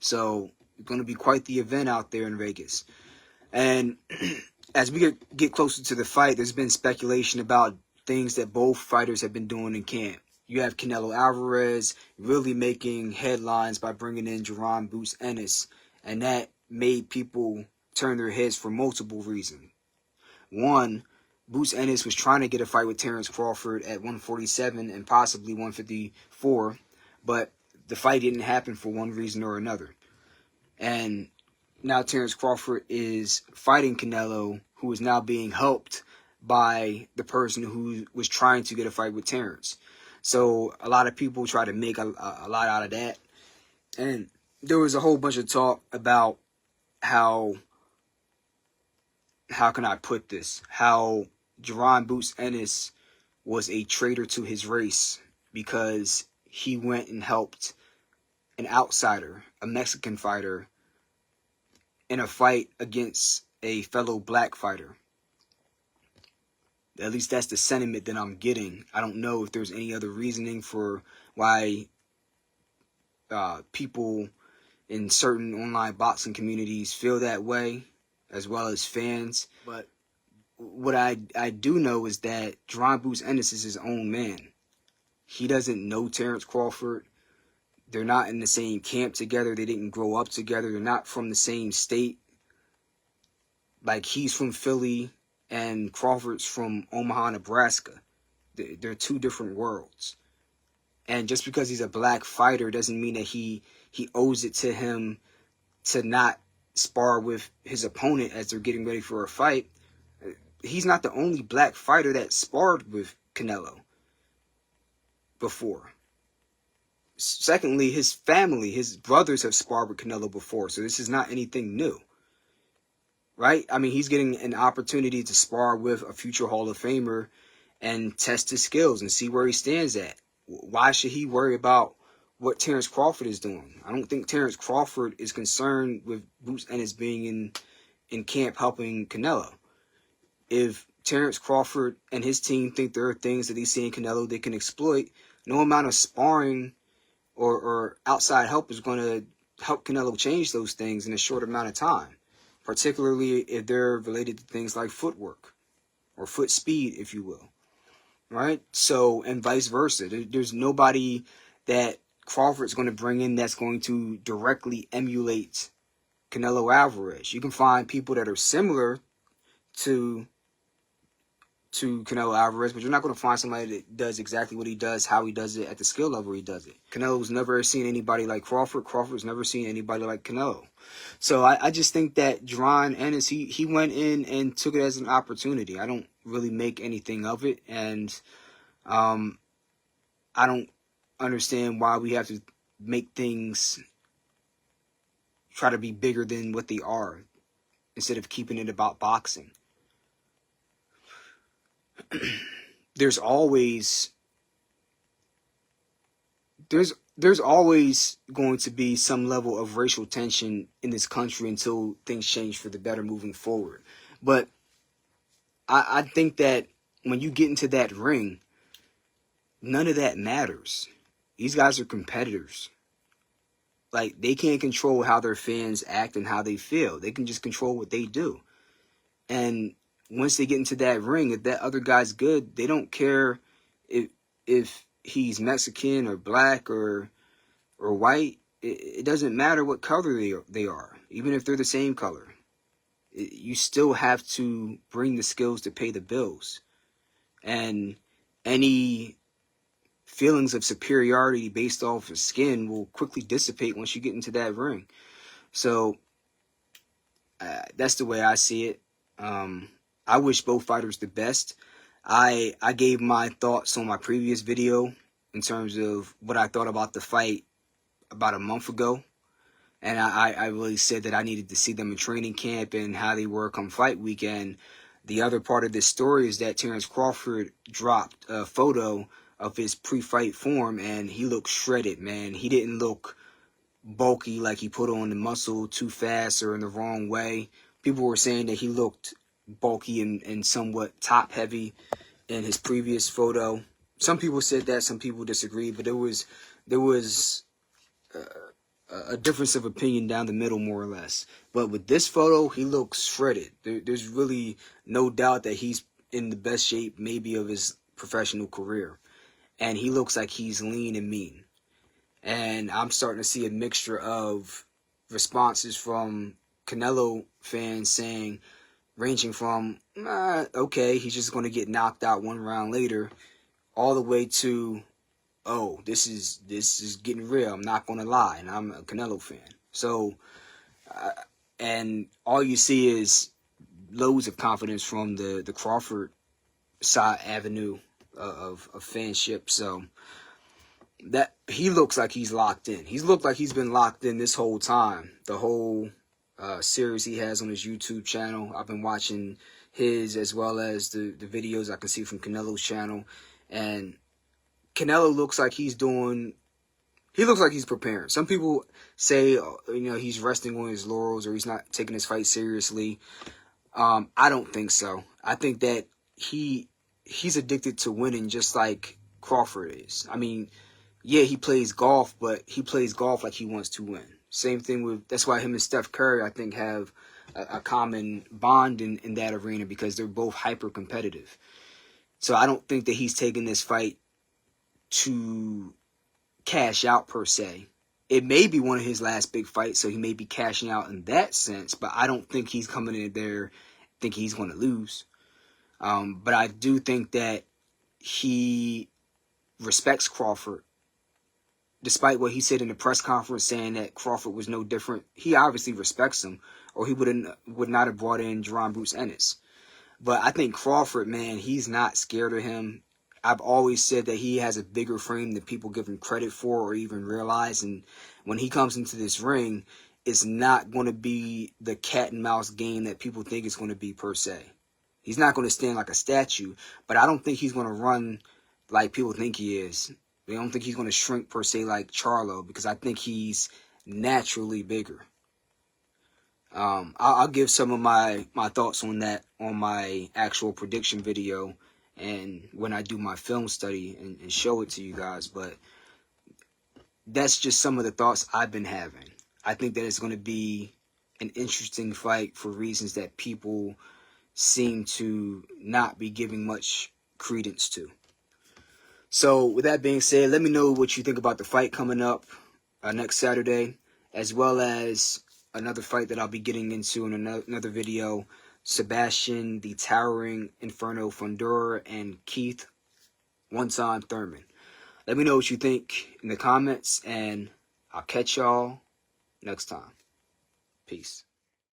So it's going to be quite the event out there in Vegas. And as we get closer to the fight, there's been speculation about things that both fighters have been doing in camp. You have Canelo Alvarez really making headlines by bringing in Jaron Boots Ennis, and that made people turn their heads for multiple reasons. One, Boots Ennis was trying to get a fight with Terence Crawford at 147 and possibly 154, but the fight didn't happen for one reason or another. And now Terence Crawford is fighting Canelo, who is now being helped by the person who was trying to get a fight with Terence. So a lot of people try to make a lot out of that. And there was a whole bunch of talk about how can I put this? How Jaron Boots Ennis was a traitor to his race because he went and helped an outsider, a Mexican fighter, in a fight against a fellow black fighter. At least that's the sentiment that I'm getting. I don't know if there's any other reasoning for why people in certain online boxing communities feel that way, as well as fans. But what I do know is that Jaron Boots Ennis is his own man. He doesn't know Terence Crawford. They're not in the same camp together. They didn't grow up together. They're not from the same state. Like, he's from Philly and Crawford's from Omaha, Nebraska. They're two different worlds. And just because he's a black fighter doesn't mean that he owes it to him to not spar with his opponent as they're getting ready for a fight. He's not the only black fighter that sparred with Canelo before. Secondly, his family, his brothers have sparred with Canelo before, so this is not anything new. Right? I mean, he's getting an opportunity to spar with a future Hall of Famer and test his skills and see where he stands at. Why should he worry about what Terence Crawford is doing? I don't think Terence Crawford is concerned with Boots Ennis being in camp helping Canelo. If Terence Crawford and his team think there are things that they see in Canelo they can exploit, no amount of sparring or outside help is going to help Canelo change those things in a short amount of time, particularly if they're related to things like footwork or foot speed, if you will. Right? So, and vice versa. There's nobody that Crawford's going to bring in that's going to directly emulate Canelo Alvarez. You can find people that are similar to Canelo Alvarez, but you're not going to find somebody that does exactly what he does, how he does it, at the skill level he does it. Canelo's never seen anybody like Crawford. Crawford's never seen anybody like Canelo. So I just think that Jaron Ennis, he went in and took it as an opportunity. I don't really make anything of it, and I don't understand why we have to make things try to be bigger than what they are instead of keeping it about boxing. There's always going to be some level of racial tension in this country until things change for the better moving forward. But I think that when you get into that ring, none of that matters. These guys are competitors. Like, they can't control how their fans act and how they feel. They can just control what they do. And once they get into that ring, if that other guy's good, they don't care if he's Mexican or black or white. It doesn't matter what color they are, even if they're the same color. You still have to bring the skills to pay the bills. And any feelings of superiority based off of skin will quickly dissipate once you get into that ring. So that's the way I see it. I wish both fighters the best. I gave my thoughts on my previous video in terms of what I thought about the fight about a month ago. And I really said that I needed to see them in training camp and how they were come fight weekend. The other part of this story is that Terence Crawford dropped a photo of his pre-fight form, and he looked shredded, man. He didn't look bulky like he put on the muscle too fast or in the wrong way. People were saying that he looked bulky and somewhat top heavy in his previous photo. Some people said that, some people disagreed, but there was a difference of opinion down the middle, more or less. But with this photo, he looks shredded. There's really no doubt that he's in the best shape maybe of his professional career. And he looks like he's lean and mean. And I'm starting to see a mixture of responses from Canelo fans saying, ranging from, okay, he's just going to get knocked out one round later, all the way to, oh, this is getting real. I'm not going to lie, and I'm a Canelo fan. So, and all you see is loads of confidence from the Crawford side avenue of fanship. So that he looks like he's locked in. He's looked like he's been locked in this whole time. The whole series he has on his YouTube channel. I've been watching his as well as the videos I can see from Canelo's channel, and Canelo looks like he's doing. He looks like he's preparing. Some people say, he's resting on his laurels or he's not taking his fight seriously. I don't think so. I think that he's addicted to winning, just like Crawford is. I mean, yeah, he plays golf, but he plays golf like he wants to win. Same thing with, that's why him and Steph Curry, I think, have a common bond in that arena, because they're both hyper competitive. So I don't think that he's taking this fight to cash out per se. It may be one of his last big fights, so he may be cashing out in that sense, but I don't think he's coming in there thinking he's going to lose. But I do think that he respects Crawford. Despite what he said in the press conference saying that Crawford was no different, he obviously respects him, or he would not have brought in Jaron Ennis. But I think Crawford, man, he's not scared of him. I've always said that he has a bigger frame than people give him credit for or even realize. And when he comes into this ring, it's not going to be the cat and mouse game that people think it's going to be per se. He's not going to stand like a statue, but I don't think he's going to run like people think he is. I don't think he's going to shrink per se like Charlo, because I think he's naturally bigger. I'll give some of my thoughts on that on my actual prediction video and when I do my film study and show it to you guys. But that's just some of the thoughts I've been having. I think that it's going to be an interesting fight for reasons that people seem to not be giving much credence to. So with that being said, let me know what you think about the fight coming up next Saturday, as well as another fight that I'll be getting into in another video, Sebastian the Towering Inferno Fundora and Keith One-Time Thurman. Let me know what you think in the comments, and I'll catch y'all next time. Peace.